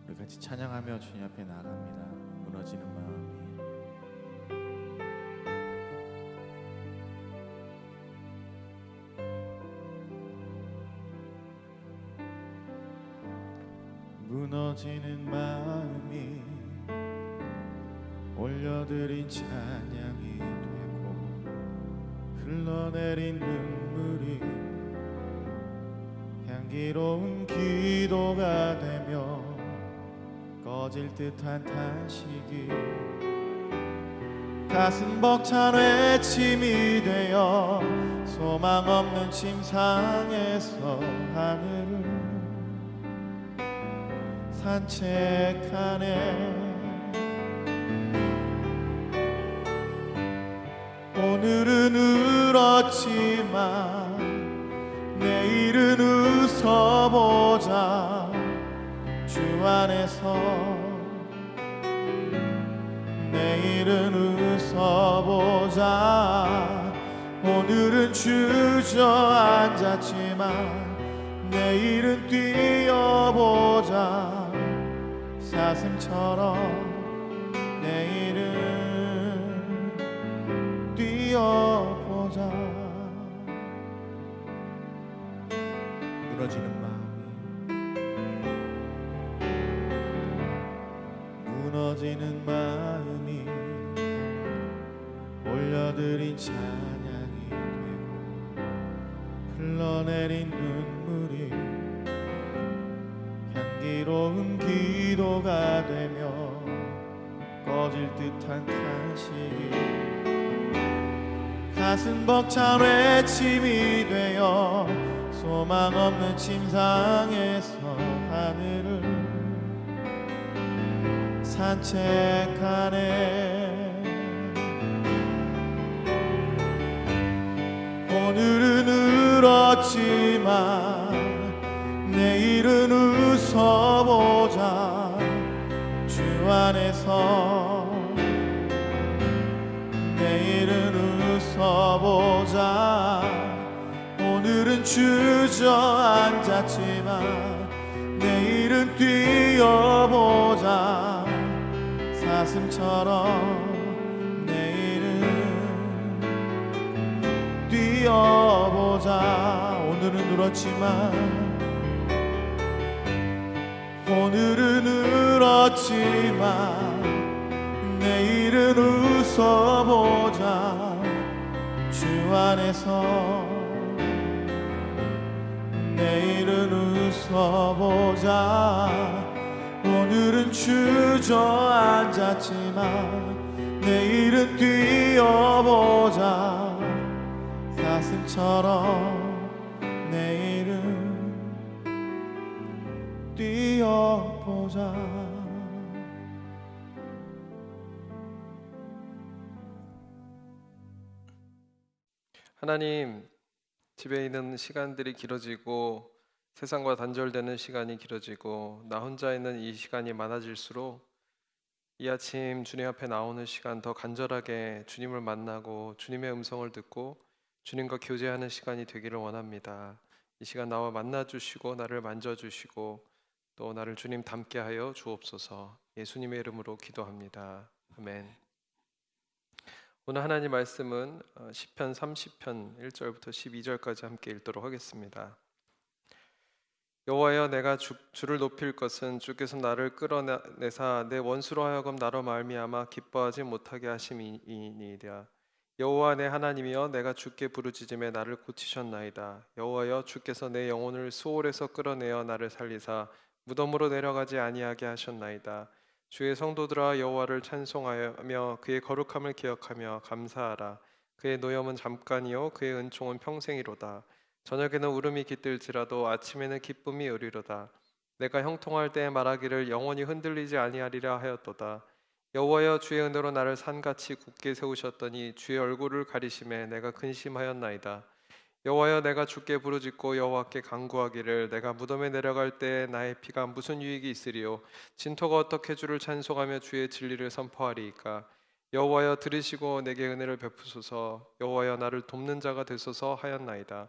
우리 같이 찬양하며 주님 앞에 나아갑니다. 무너지는 마음이 무너지는 마음이 올려드린 찬양이 되고 흘러내린 눈물이 향기로운 기도가 되며 꺼질 듯한 탄식이 가슴 벅찬 외침이 되어 소망 없는 침상에서 하늘을 산책하네. 오늘은 울었지만 내일은 웃어보자. 주 안에서 내일은 웃어보자. 오늘은 주저앉았지만 내일은 뛰어보자. 사슴처럼 내일은 뛰어보자. 무너지는 마음이 올려드린 찬양이 되고 흘러내린 눈물이 향기로운 기도가 되며 꺼질 듯한 탄식이 가슴 벅찬 외침이 되어 소망 없는 침상에서 하늘을 산책하네. 오늘은 울었지만 내일은 웃어보자. 주 안에서 내일은 웃어보자. 오늘은 주저앉았지만 내일은 뛰어보자. 사슴처럼 내일은 뛰어보자. 오늘은 울었지만 내일은 웃어보자. 주 안에서 내일은 웃어보자. 오늘은 주저앉았지만 내일은 뛰어보자. 사슴처럼 내일은 뛰어보자. 하나님, 집에 있는 시간들이 길어지고 세상과 단절되는 시간이 길어지고 나 혼자 있는 이 시간이 많아질수록 이 아침 주님 앞에 나오는 시간 더 간절하게 주님을 만나고 주님의 음성을 듣고 주님과 교제하는 시간이 되기를 원합니다. 이 시간 나와 만나주시고 나를 만져주시고 또 나를 주님 닮게 하여 주옵소서. 예수님의 이름으로 기도합니다. 아멘. 오늘 하나님 말씀은 시편 30편 1절부터 12절까지 함께 읽도록 하겠습니다. 여호와여, 내가 주를 높일 것은 주께서 나를 끌어내사 내 원수로 하여금 나로 말미암아 기뻐하지 못하게 하심이니이다. 여호와 내 하나님이여, 내가 주께 부르짖음에 나를 고치셨나이다. 여호와여, 주께서 내 영혼을 수올에서 끌어내어 나를 살리사 무덤으로 내려가지 아니하게 하셨나이다. 주의 성도들아, 여호와를 찬송하며 그의 거룩함을 기억하며 감사하라. 그의 노염은 잠깐이요 그의 은총은 평생이로다. 저녁에는 울음이 깃들지라도 아침에는 기쁨이 으리로다. 내가 형통할 때에 말하기를 영원히 흔들리지 아니하리라 하였도다. 여호와여, 주의 은혜로 나를 산같이 굳게 세우셨더니 주의 얼굴을 가리심에 내가 근심하였나이다. 여호와여, 내가 주께 부르짖고 여호와께 간구하기를 내가 무덤에 내려갈 때에 나의 피가 무슨 유익이 있으리요? 진토가 어떻게 주를 찬송하며 주의 진리를 선포하리이까? 여호와여, 들으시고 내게 은혜를 베푸소서. 여호와여, 나를 돕는 자가 되소서 하였나이다.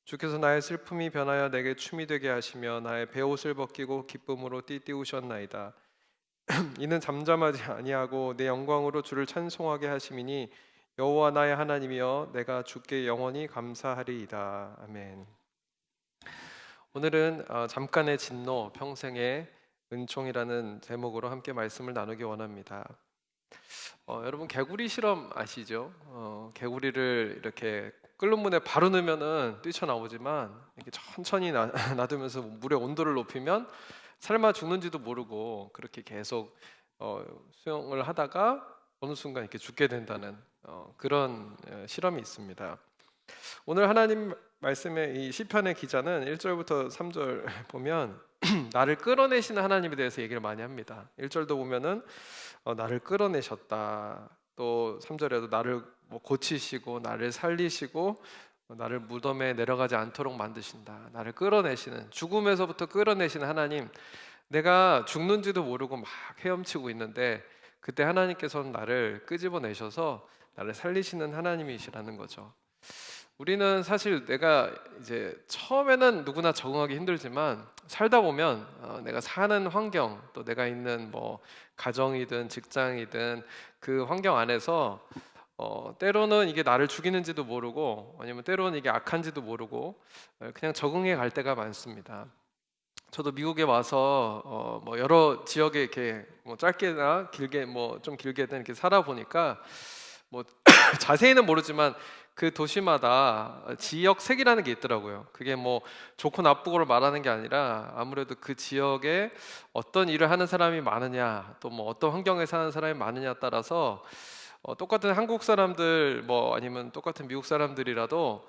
주께서 나의 슬픔이 변하여 내게 춤이 되게 하시며 나의 베옷을 벗기고 기쁨으로 띠띠우셨나이다. 이는 잠잠하지 아니하고 내 영광으로 주를 찬송하게 하심이니 여호와 나의 하나님이여 내가 주께 영원히 감사하리이다. 아멘. 오늘은 잠깐의 진노 평생의 은총이라는 제목으로 함께 말씀을 나누기 원합니다. 여러분 개구리 실험 아시죠? 개구리를 이렇게 끓는 물에 바로 넣으면은 뛰쳐나오지만 이렇게 천천히 놔두면서 물의 온도를 높이면 삶아 죽는지도 모르고 그렇게 계속 수영을 하다가 어느 순간 이렇게 죽게 된다는 그런 실험이 있습니다. 오늘 하나님 말씀의 이 시편의 기자는 1절부터 3절 보면 나를 끌어내시는 하나님에 대해서 얘기를 많이 합니다. 1절도 보면은 나를 끌어내셨다. 또 3절에도 나를 고치시고 나를 살리시고 나를 무덤에 내려가지 않도록 만드신다. 나를 끌어내시는, 죽음에서부터 끌어내시는 하나님. 내가 죽는지도 모르고 막 헤엄치고 있는데 그때 하나님께서는 나를 끄집어내셔서 나를 살리시는 하나님이시라는 거죠. 우리는 사실 내가 이제 처음에는 누구나 적응하기 힘들지만 살다 보면 내가 사는 환경, 또 내가 있는 뭐 가정이든 직장이든 그 환경 안에서 때로는 이게 나를 죽이는지도 모르고 아니면 때로는 이게 악한지도 모르고 그냥 적응해 갈 때가 많습니다. 저도 미국에 와서 뭐 여러 지역에 이렇게 뭐 짧게나 길게 뭐 좀 길게든 이렇게 살아보니까 뭐 자세히는 모르지만 그 도시마다 지역색이라는 게 있더라고요. 그게 뭐 좋고 나쁘고를 말하는 게 아니라 아무래도 그 지역에 어떤 일을 하는 사람이 많으냐, 또 뭐 어떤 환경에 사는 사람이 많으냐에 따라서 똑같은 한국 사람들 뭐 아니면 똑같은 미국 사람들이라도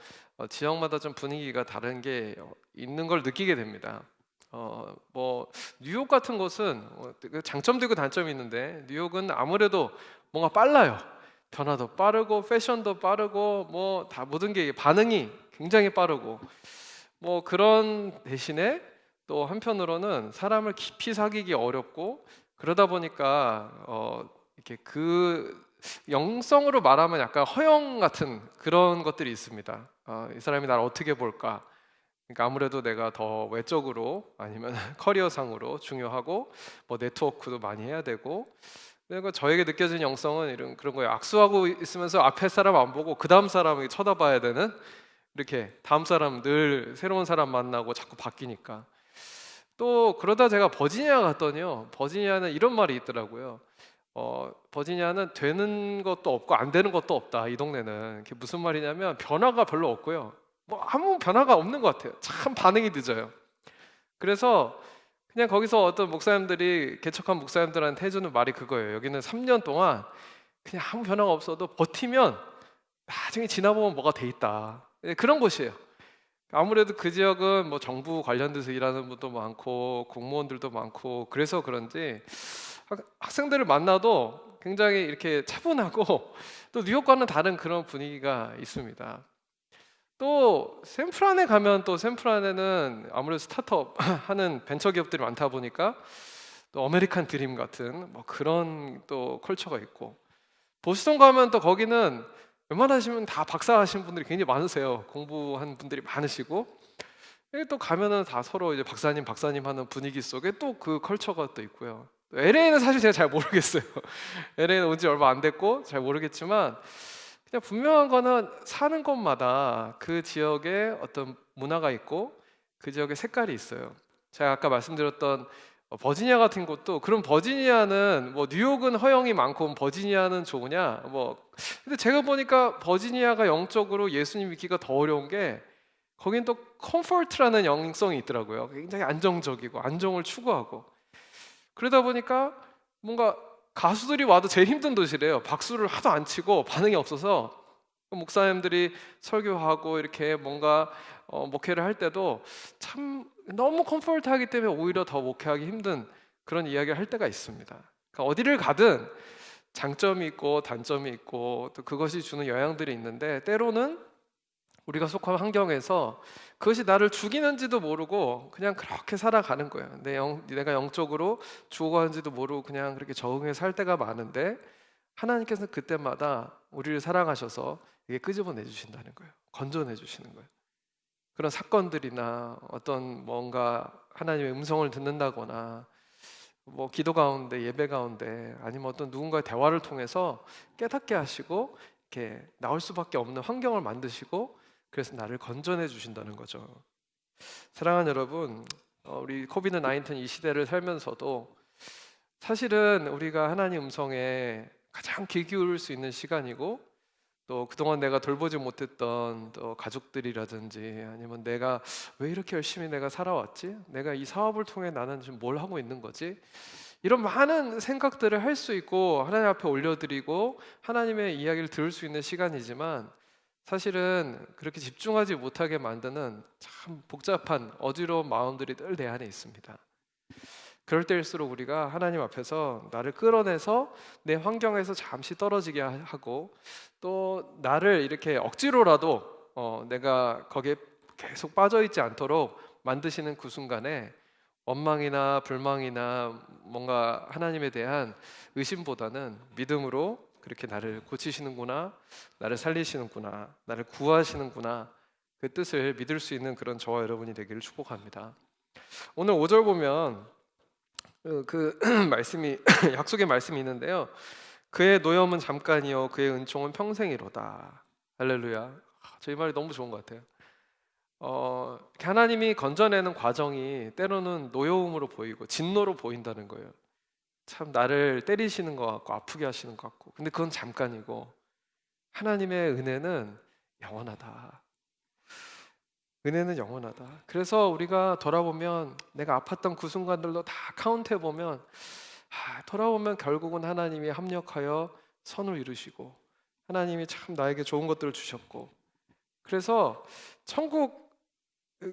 지역마다 좀 분위기가 다른 게 있는 걸 느끼게 됩니다. 뭐 뉴욕 같은 곳은 장점도 있고 단점이 있는데 뉴욕은 아무래도 뭔가 빨라요. 변화도 빠르고 패션도 빠르고 뭐 다 모든 게 반응이 굉장히 빠르고 뭐 그런 대신에 또 한편으로는 사람을 깊이 사귀기 어렵고 그러다 보니까 이렇게 그 영성으로 말하면 약간 허영 같은 그런 것들이 있습니다. 이 사람이 나를 어떻게 볼까? 그러니까 아무래도 내가 더 외적으로 아니면 커리어상으로 중요하고 뭐 네트워크도 많이 해야 되고 그리고 저에게 느껴지는 영성은 이런 그런 거예요. 악수하고 있으면서 앞에 사람 안 보고 그 다음 사람을 쳐다봐야 되는 이렇게 다음 사람 늘 새로운 사람 만나고 자꾸 바뀌니까 또 그러다 제가 버지니아 갔더니요. 버지니아는 이런 말이 있더라고요. 버지니아는 되는 것도 없고 안 되는 것도 없다. 이 동네는 그게 무슨 말이냐면 변화가 별로 없고요. 뭐 아무 변화가 없는 것 같아요. 참 반응이 늦어요. 그래서 그냥 거기서 어떤 목사님들이 개척한 목사님들한테 해주는 말이 그거예요. 여기는 3년 동안 그냥 아무 변화가 없어도 버티면 나중에 지나보면 뭐가 돼 있다. 그런 곳이에요. 아무래도 그 지역은 뭐 정부 관련돼서 일하는 분도 많고 공무원들도 많고 그래서 그런지 학생들을 만나도 굉장히 이렇게 차분하고 또 뉴욕과는 다른 그런 분위기가 있습니다. 또 샌프란에 가면 또 샌프란에는 아무래도 스타트업 하는 벤처 기업들이 많다 보니까 또 아메리칸 드림 같은 뭐 그런 또 컬처가 있고 보스턴 가면 또 거기는 웬만하시면 다 박사 하신 분들이 굉장히 많으세요. 공부한 분들이 많으시고 여기 또 가면은 다 서로 이제 박사님 하는 분위기 속에 또 그 컬처가 또 있고요. LA는 사실 제가 잘 모르겠어요. LA는 온 지 얼마 안 됐고 잘 모르겠지만 그냥 분명한 거는 사는 곳마다 그 지역에 어떤 문화가 있고 그 지역의 색깔이 있어요. 제가 아까 말씀드렸던 버지니아 같은 곳도 그럼 버지니아는 뭐 뉴욕은 허영이 많고 버지니아는 좋으냐? 뭐 근데 제가 보니까 버지니아가 영적으로 예수님 믿기가 더 어려운 게 거긴 또 컴포트라는 영성이 있더라고요. 굉장히 안정적이고 안정을 추구하고 그러다 보니까 뭔가 가수들이 와도 제일 힘든 도시래요. 박수를 하도 안 치고 반응이 없어서 목사님들이 설교하고 이렇게 뭔가 목회를 할 때도 참 너무 컴포트하기 때문에 오히려 더 목회하기 힘든 그런 이야기를 할 때가 있습니다. 그러니까 어디를 가든 장점이 있고 단점이 있고 또 그것이 주는 영향들이 있는데 때로는 우리가 속한 환경에서 그것이 나를 죽이는지도 모르고 그냥 그렇게 살아가는 거예요. 내가 영적으로 죽어가는지도 모르고 그냥 그렇게 적응해 살 때가 많은데 하나님께서는 그때마다 우리를 사랑하셔서 이게 끄집어내 주신다는 거예요. 건져내 주시는 거예요. 그런 사건들이나 어떤 뭔가 하나님의 음성을 듣는다거나 뭐 기도 가운데 예배 가운데 아니면 어떤 누군가의 대화를 통해서 깨닫게 하시고 이렇게 나올 수밖에 없는 환경을 만드시고 그래서 나를 건져내 주신다는 거죠. 사랑하는 여러분, 우리 코비드 19 이 시대를 살면서도 사실은 우리가 하나님 음성에 가장 귀 기울일 수 있는 시간이고 또 그동안 내가 돌보지 못했던 또 가족들이라든지 아니면 내가 왜 이렇게 열심히 내가 살아왔지? 내가 이 사업을 통해 나는 지금 뭘 하고 있는 거지? 이런 많은 생각들을 할 수 있고 하나님 앞에 올려드리고 하나님의 이야기를 들을 수 있는 시간이지만 사실은 그렇게 집중하지 못하게 만드는 참 복잡한 어지러운 마음들이 늘 내 안에 있습니다. 그럴 때일수록 우리가 하나님 앞에서 나를 끌어내서 내 환경에서 잠시 떨어지게 하고 또 나를 이렇게 억지로라도 내가 거기에 계속 빠져 있지 않도록 만드시는 그 순간에 원망이나 불망이나 뭔가 하나님에 대한 의심보다는 믿음으로 그렇게 나를 고치시는구나, 나를 살리시는구나, 나를 구하시는구나 그 뜻을 믿을 수 있는 그런 저와 여러분이 되기를 축복합니다. 오늘 5절 보면 그 말씀이 약속의 말씀이 있는데요. 그의 노염은 잠깐이요 그의 은총은 평생이로다. 할렐루야. 저 이 말이 너무 좋은 것 같아요. 하나님이 건져내는 과정이 때로는 노여움으로 보이고 진노로 보인다는 거예요. 참 나를 때리시는 것 같고 아프게 하시는 것 같고 근데 그건 잠깐이고 하나님의 은혜는 영원하다. 은혜는 영원하다. 그래서 우리가 돌아보면 내가 아팠던 그 순간들도 다 카운트해 보면 돌아보면 결국은 하나님이 합력하여 선을 이루시고 하나님이 참 나에게 좋은 것들을 주셨고 그래서 천국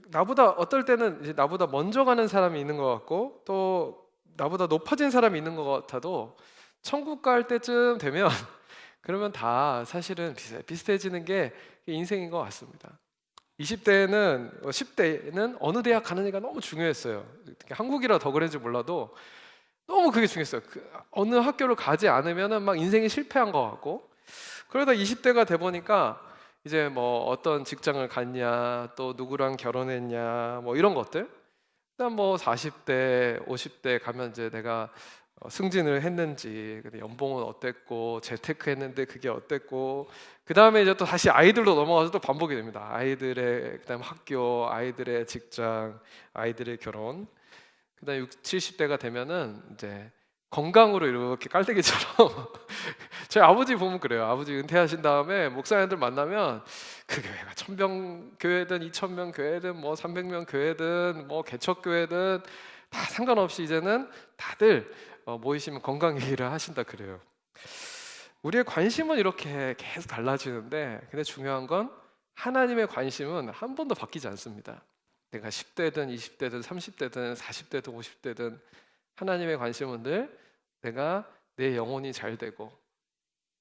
나보다 어떨 때는 이제 나보다 먼저 가는 사람이 있는 것 같고 또 나보다 높아진 사람이 있는 것 같아도 천국 갈 때쯤 되면 그러면 다 사실은 비슷해지는 게 인생인 것 같습니다. 20대는 10대는 어느 대학 가느냐가 너무 중요했어요. 특히 한국이라 더 그런지 몰라도 너무 그게 중요했어요. 어느 학교를 가지 않으면은 막 인생이 실패한 것 같고 그러다 20대가 돼 보니까 이제 뭐 어떤 직장을 갔냐 또 누구랑 결혼했냐 뭐 이런 것들 그다음 뭐 40대 50대 가면 이제 내가 승진을 했는지 근데 연봉은 어땠고 재테크 했는데 그게 어땠고 그 다음에 이제 또 다시 아이들로 넘어가서 또 반복이 됩니다. 아이들의 그다음 학교 아이들의 직장 아이들의 결혼 그다음 60, 70대가 되면은 이제 건강으로 이렇게 깔때기처럼 저희 아버지 보면 그래요. 아버지 은퇴하신 다음에 목사님들 만나면 그 교회가 1000명 교회든 2000명 교회든 뭐 300명 교회든 뭐 개척 교회든 다 상관없이 이제는 다들 모이시면 건강 얘기를 하신다 그래요. 우리의 관심은 이렇게 계속 달라지는데 근데 중요한 건 하나님의 관심은 한 번도 바뀌지 않습니다. 내가 10대든 20대든 30대든 40대든 50대든 하나님의 관심은 늘 내가 내 영혼이 잘 되고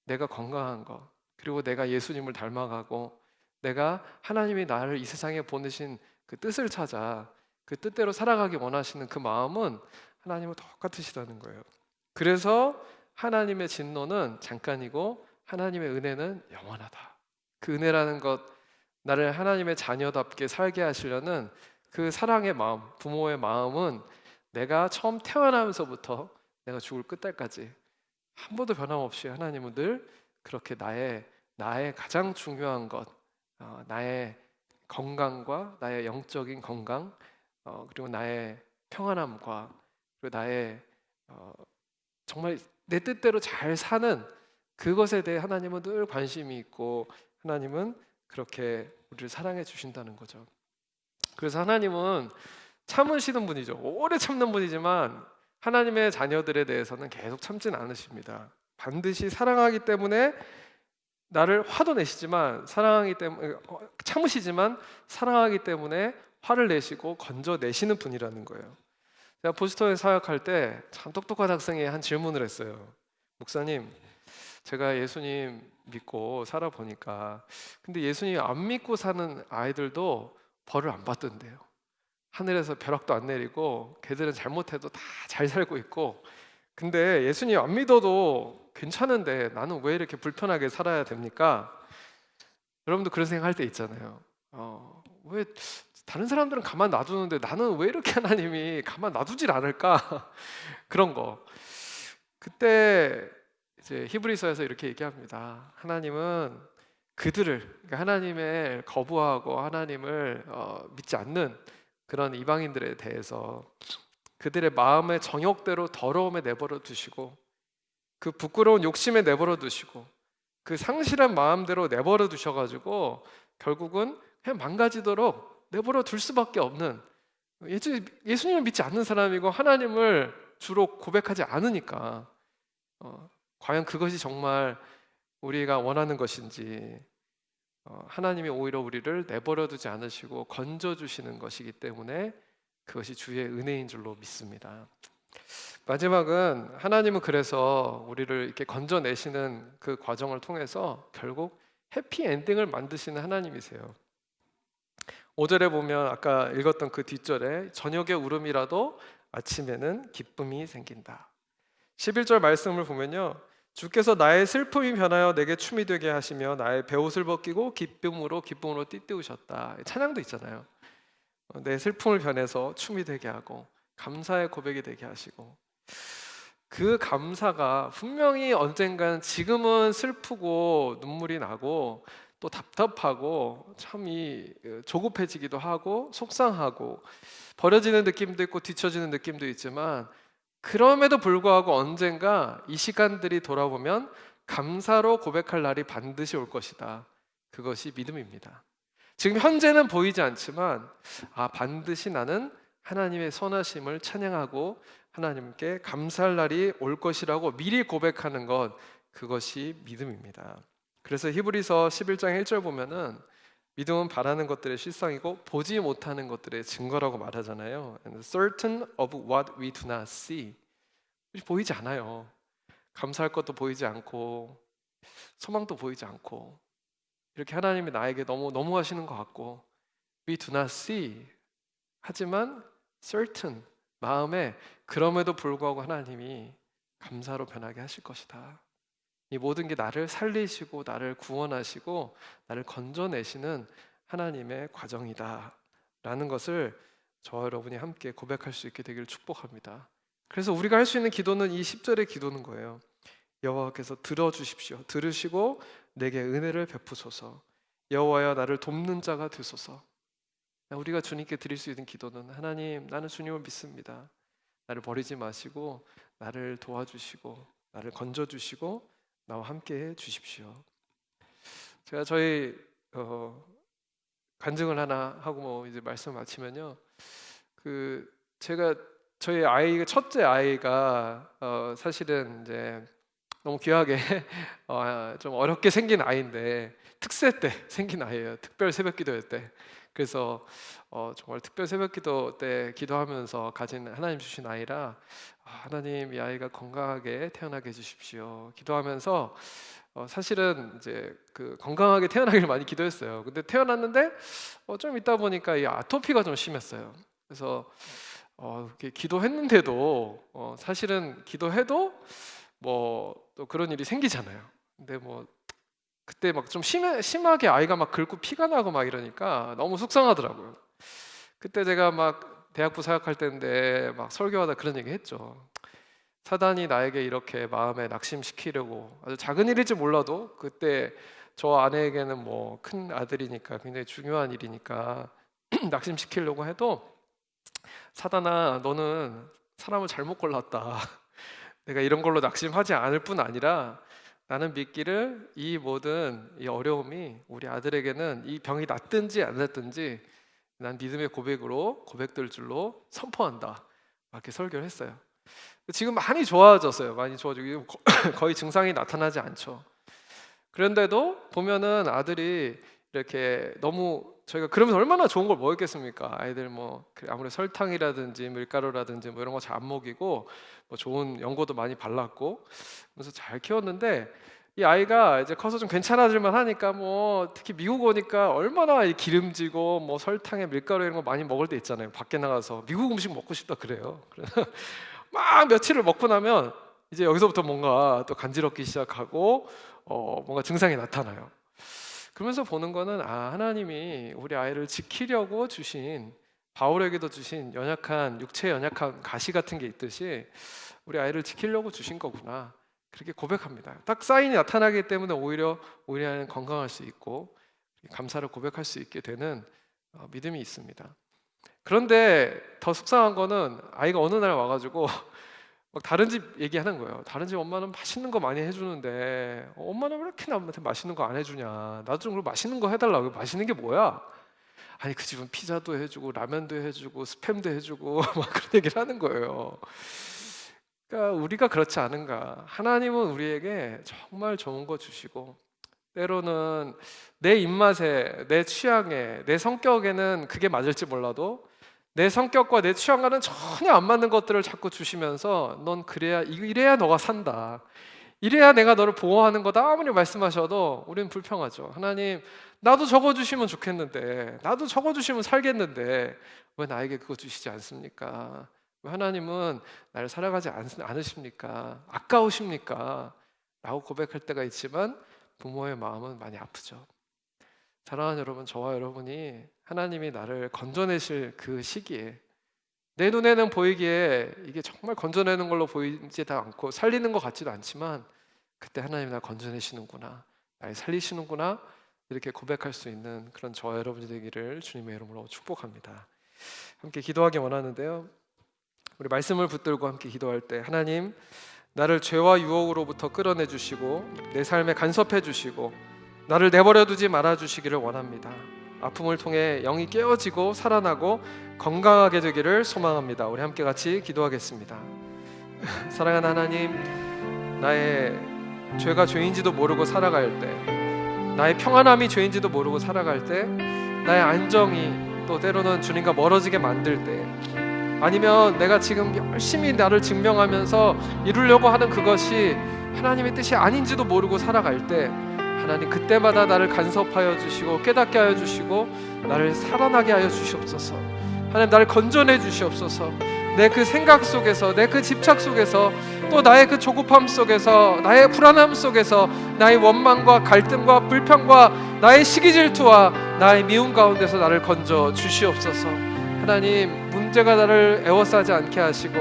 내가 건강한 것 그리고 내가 예수님을 닮아가고 내가 하나님이 나를 이 세상에 보내신 그 뜻을 찾아 그 뜻대로 살아가기 원하시는 그 마음은 하나님은 똑같으시다는 거예요. 그래서 하나님의 진노는 잠깐이고 하나님의 은혜는 영원하다. 그 은혜라는 것 나를 하나님의 자녀답게 살게 하시려는 그 사랑의 마음, 부모의 마음은 내가 처음 태어나면서부터 내가 죽을 끝날까지 한 번도 변함없이 하나님은 늘 그렇게 나의 가장 중요한 것, 나의 건강과 나의 영적인 건강, 그리고 나의 평안함과 그리고 나의 정말 내 뜻대로 잘 사는 그것에 대해 하나님은 늘 관심이 있고 하나님은 그렇게 우리를 사랑해 주신다는 거죠. 그래서 하나님은 참으시는 분이죠. 오래 참는 분이지만 하나님의 자녀들에 대해서는 계속 참진 않으십니다. 반드시 사랑하기 때문에 나를 화도 내시지만 사랑하기 때문에 참으시지만 사랑하기 때문에 화를 내시고 건져내시는 분이라는 거예요. 제가 보스턴에 사역할 때 참 똑똑한 학생이 한 질문을 했어요. 목사님, 제가 예수님 믿고 살아보니까 근데 예수님 안 믿고 사는 아이들도 벌을 안 받던데요. 하늘에서 벼락도 안 내리고 걔들은 잘못해도 다 잘 살고 있고 근데 예수님 안 믿어도 괜찮은데 나는 왜 이렇게 불편하게 살아야 됩니까? 여러분도 그런 생각할 때 있잖아요. 왜 다른 사람들은 가만 놔두는데 나는 왜 이렇게 하나님이 가만 놔두질 않을까? 그런 거. 그때 이제 히브리서에서 이렇게 얘기합니다. 하나님은 그들을, 그러니까 하나님을 거부하고 하나님을 믿지 않는 그런 이방인들에 대해서 그들의 마음의 정욕대로 더러움에 내버려 두시고 그 부끄러운 욕심에 내버려 두시고 그 상실한 마음대로 내버려 두셔가지고 결국은 그냥 망가지도록 내버려 둘 수밖에 없는, 예수님을 믿지 않는 사람이고 하나님을 주로 고백하지 않으니까 과연 그것이 정말 우리가 원하는 것인지, 하나님이 오히려 우리를 내버려 두지 않으시고 건져 주시는 것이기 때문에 그것이 주의 은혜인 줄로 믿습니다. 마지막은 하나님은 그래서 우리를 이렇게 건져내시는 그 과정을 통해서 결국 해피 엔딩을 만드시는 하나님이세요. 5절에 보면 아까 읽었던 그 뒷절에 저녁의 울음이라도 아침에는 기쁨이 생긴다. 11절 말씀을 보면요, 주께서 나의 슬픔이 변하여 내게 춤이 되게 하시며 나의 베옷을 벗기고 기쁨으로 띠띠우셨다. 찬양도 있잖아요. 내 슬픔을 변해서 춤이 되게 하고 감사의 고백이 되게 하시고, 그 감사가 분명히 언젠간, 지금은 슬프고 눈물이 나고 또 답답하고 참 조급해지기도 하고 속상하고 버려지는 느낌도 있고 뒤처지는 느낌도 있지만, 그럼에도 불구하고 언젠가 이 시간들이 돌아보면 감사로 고백할 날이 반드시 올 것이다. 그것이 믿음입니다. 지금 현재는 보이지 않지만 반드시 나는 하나님의 선하심을 찬양하고 하나님께 감사할 날이 올 것이라고 미리 고백하는 것, 그것이 믿음입니다. 그래서 히브리서 11장 1절 보면은 믿음은 바라는 것들의 실상이고 보지 못하는 것들의 증거라고 말하잖아요. And certain of what we do not see. 보이지 않아요. 감사할 것도 보이지 않고 소망도 보이지 않고, 이렇게 하나님이 나에게 너무 하시는 것 같고 we do not see. 하지만 certain, 마음에 그럼에도 불구하고 하나님이 감사로 변하게 하실 것이다. 이 모든 게 나를 살리시고 나를 구원하시고 나를 건져내시는 하나님의 과정이다 라는 것을 저와 여러분이 함께 고백할 수 있게 되기를 축복합니다. 그래서 우리가 할 수 있는 기도는 이 10절의 기도는 거예요. 여호와께서 들어주십시오. 들으시고 내게 은혜를 베푸소서. 여호와여 나를 돕는 자가 되소서. 우리가 주님께 드릴 수 있는 기도는, 하나님, 나는 주님을 믿습니다. 나를 버리지 마시고 나를 도와주시고 나를 건져주시고 나와 함께해 주십시오. 제가 저희 간증을 하나 하고 이제 말씀 마치면요, 제가 저희 아이가, 첫째 아이가 사실은 이제 너무 귀하게 좀 어렵게 생긴 아이인데 특세 때 생긴 아이예요. 특별 새벽기도 때. 그래서 정말 특별 새벽기도 때 기도하면서 가진 하나님 주신 아이라, 하나님 이 아이가 건강하게 태어나게 해주십시오 기도하면서 사실은 이제 그 건강하게 태어나기를 많이 기도했어요. 근데 태어났는데 좀 있다 보니까 이 아토피가 좀 심했어요. 그래서 이렇게 기도했는데도 사실은 기도해도 뭐 또 그런 일이 생기잖아요. 근데 뭐 그때 막 좀 심하게 아이가 막 긁고 피가 나고 막 이러니까 너무 속상하더라고요. 그때 제가 막 대학부 사역할 때인데 막 설교하다 그런 얘기 했죠. 사단이 나에게 이렇게 마음에 낙심시키려고, 아주 작은 일일지 몰라도 그때 저 아내에게는 뭐 큰 아들이니까 굉장히 중요한 일이니까 낙심시키려고 해도, 사단아 너는 사람을 잘못 골랐다. 내가 이런 걸로 낙심하지 않을 뿐 아니라 나는 믿기를 이 모든 이 어려움이 우리 아들에게는 이 병이 낫든지 안 낫든지 난 믿음의 고백될 줄로 선포한다. 이렇게 설교를 했어요. 지금 많이 좋아졌어요. 많이 좋아지고 거의 증상이 나타나지 않죠. 그런데도 보면은 아들이 이렇게 너무, 저희가 그러면서 얼마나 좋은 걸 먹였겠습니까? 아이들 뭐 아무래도 설탕이라든지 밀가루라든지 뭐 이런 거 잘 안 먹이고 뭐 좋은 연고도 많이 발랐고 그래서 잘 키웠는데, 이 아이가 이제 커서 좀 괜찮아질만 하니까 뭐 특히 미국 오니까 얼마나 이 기름지고 뭐 설탕에 밀가루 이런 거 많이 먹을 때 있잖아요. 밖에 나가서 미국 음식 먹고 싶다 그래요. 그래서 막 며칠을 먹고 나면 이제 여기서부터 뭔가 또 간지럽기 시작하고 뭔가 증상이 나타나요. 그러면서 보는 거는 하나님이 우리 아이를 지키려고 주신, 바울에게도 주신 연약한 육체에 연약한 가시 같은 게 있듯이 우리 아이를 지키려고 주신 거구나, 그렇게 고백합니다. 딱 사인이 나타나기 때문에 오히려 우리 아이는 건강할 수 있고 감사를 고백할 수 있게 되는 믿음이 있습니다. 그런데 더 속상한 거는 아이가 어느 날 와가지고 막 다른 집 얘기하는 거예요. 다른 집 엄마는 맛있는 거 많이 해주는데 엄마는 왜 이렇게 남한테 맛있는 거 안 해주냐, 나도 좀 맛있는 거 해달라고. 맛있는 게 뭐야? 아니 그 집은 피자도 해주고 라면도 해주고 스팸도 해주고 막 그런 얘기를 하는 거예요. 그러니까 우리가 그렇지 않은가. 하나님은 우리에게 정말 좋은 거 주시고, 때로는 내 입맛에, 내 취향에, 내 성격에는 그게 맞을지 몰라도 내 성격과 내 취향과는 전혀 안 맞는 것들을 자꾸 주시면서 넌 그래야, 이래야 너가 산다, 이래야 내가 너를 보호하는 거다, 아무리 말씀하셔도 우리는 불평하죠. 하나님, 나도 적어주시면 좋겠는데, 나도 적어주시면 살겠는데 왜 나에게 그거 주시지 않습니까? 왜 하나님은 나를 사랑하지 않으십니까? 아까우십니까? 라고 고백할 때가 있지만 부모의 마음은 많이 아프죠. 사랑하는 여러분, 저와 여러분이 하나님이 나를 건져내실 그 시기에, 내 눈에는 보이기에 이게 정말 건져내는 걸로 보이지도 않고 살리는 것 같지도 않지만, 그때 하나님이 날 건져내시는구나, 날 살리시는구나, 이렇게 고백할 수 있는 그런 저와 여러분이 되기를 주님의 이름으로 축복합니다. 함께 기도하기 원하는데요, 우리 말씀을 붙들고 함께 기도할 때, 하나님, 나를 죄와 유혹으로부터 끌어내 주시고 내 삶에 간섭해 주시고 나를 내버려 두지 말아 주시기를 원합니다. 아픔을 통해 영이 깨어지고 살아나고 건강하게 되기를 소망합니다. 우리 함께 같이 기도하겠습니다. 사랑하는 하나님, 나의 죄가 죄인지도 모르고 살아갈 때, 나의 평안함이 죄인지도 모르고 살아갈 때, 나의 안정이 또 때로는 주님과 멀어지게 만들 때, 아니면 내가 지금 열심히 나를 증명하면서 이루려고 하는 그것이 하나님의 뜻이 아닌지도 모르고 살아갈 때, 하나님 그때마다 나를 간섭하여 주시고 깨닫게 하여 주시고 나를 살아나게 하여 주시옵소서. 하나님, 나를 건져내 주시옵소서. 내 그 생각 속에서, 내 그 집착 속에서, 또 나의 그 조급함 속에서, 나의 불안함 속에서, 나의 원망과 갈등과 불평과 나의 시기 질투와 나의 미움 가운데서 나를 건져 주시옵소서. 하나님, 문제가 나를 에워싸지 않게 하시고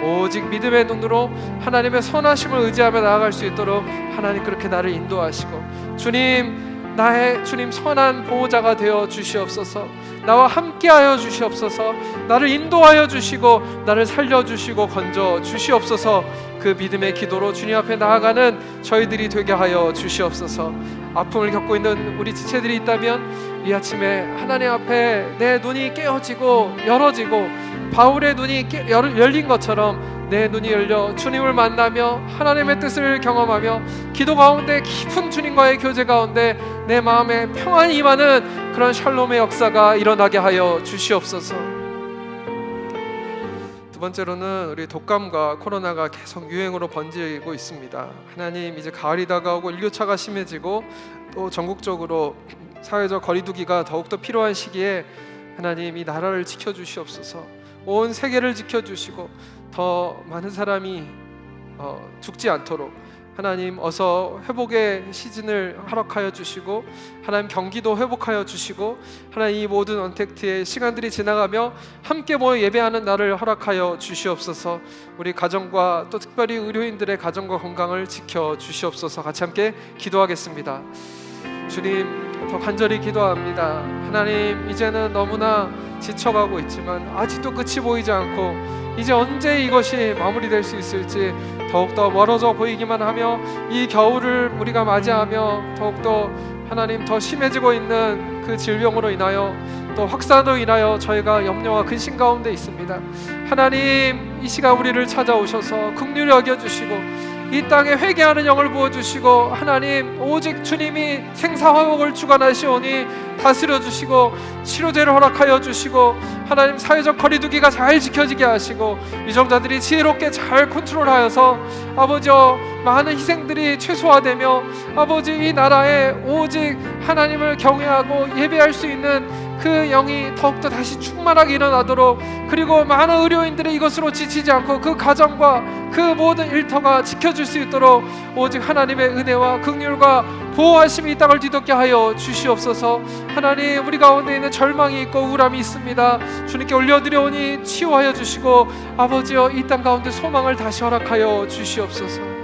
오직 믿음의 눈으로 하나님의 선하심을 의지하며 나아갈 수 있도록 하나님 그렇게 나를 인도하시고, 주님, 나의 주님 선한 보호자가 되어 주시옵소서. 나와 함께하여 주시옵소서. 나를 인도하여 주시고 나를 살려주시고 건져 주시옵소서. 그 믿음의 기도로 주님 앞에 나아가는 저희들이 되게 하여 주시옵소서. 아픔을 겪고 있는 우리 지체들이 있다면 이 아침에 하나님 앞에 내 눈이 깨어지고 열어지고 바울의 눈이 열린 것처럼 내 눈이 열려 주님을 만나며 하나님의 뜻을 경험하며 기도 가운데 깊은 주님과의 교제 가운데 내 마음에 평안이 임하는 그런 샬롬의 역사가 일어나게 하여 주시옵소서. 두 번째로는 우리 독감과 코로나가 계속 유행으로 번지고 있습니다. 하나님, 이제 가을이 다가오고 일교차가 심해지고 또 전국적으로 사회적 거리두기가 더욱더 필요한 시기에 하나님, 이 나라를 지켜주시옵소서. 온 세계를 지켜주시고 더 많은 사람이 죽지 않도록 하나님 어서 회복의 시즌을 허락하여 주시고, 하나님 경기도 회복하여 주시고, 하나님 이 모든 언택트의 시간들이 지나가며 함께 모여 예배하는 날을 허락하여 주시옵소서. 우리 가정과 또 특별히 의료인들의 가정과 건강을 지켜 주시옵소서. 같이 함께 기도하겠습니다. 주님, 더 간절히 기도합니다. 하나님, 이제는 너무나 지쳐가고 있지만 아직도 끝이 보이지 않고 이제 언제 이것이 마무리될 수 있을지 더욱더 멀어져 보이기만 하며 이 겨울을 우리가 맞이하며 더욱더 하나님 더 심해지고 있는 그 질병으로 인하여 또 확산으로 인하여 저희가 염려와 근심 가운데 있습니다. 하나님, 이 시간 우리를 찾아오셔서 긍휼히 여겨주시고 이 땅에 회개하는 영을 부어주시고, 하나님 오직 주님이 생사화복을 주관하시오니 다스려 주시고 치료제를 허락하여 주시고, 하나님 사회적 거리두기가 잘 지켜지게 하시고 유정자들이 지혜롭게 잘 컨트롤하여서 아버지여 많은 희생들이 최소화되며 아버지 이 나라에 오직 하나님을 경외하고 예배할 수 있는 그 영이 더욱더 다시 충만하게 일어나도록, 그리고 많은 의료인들이 이것으로 지치지 않고 그 가정과 그 모든 일터가 지켜질 수 있도록 오직 하나님의 은혜와 긍휼과 보호하심이 이 땅을 뒤덮게 하여 주시옵소서. 하나님, 우리 가운데 있는 절망이 있고 우울함이 있습니다. 주님께 올려드려오니 치유하여 주시고 아버지여 이 땅 가운데 소망을 다시 허락하여 주시옵소서.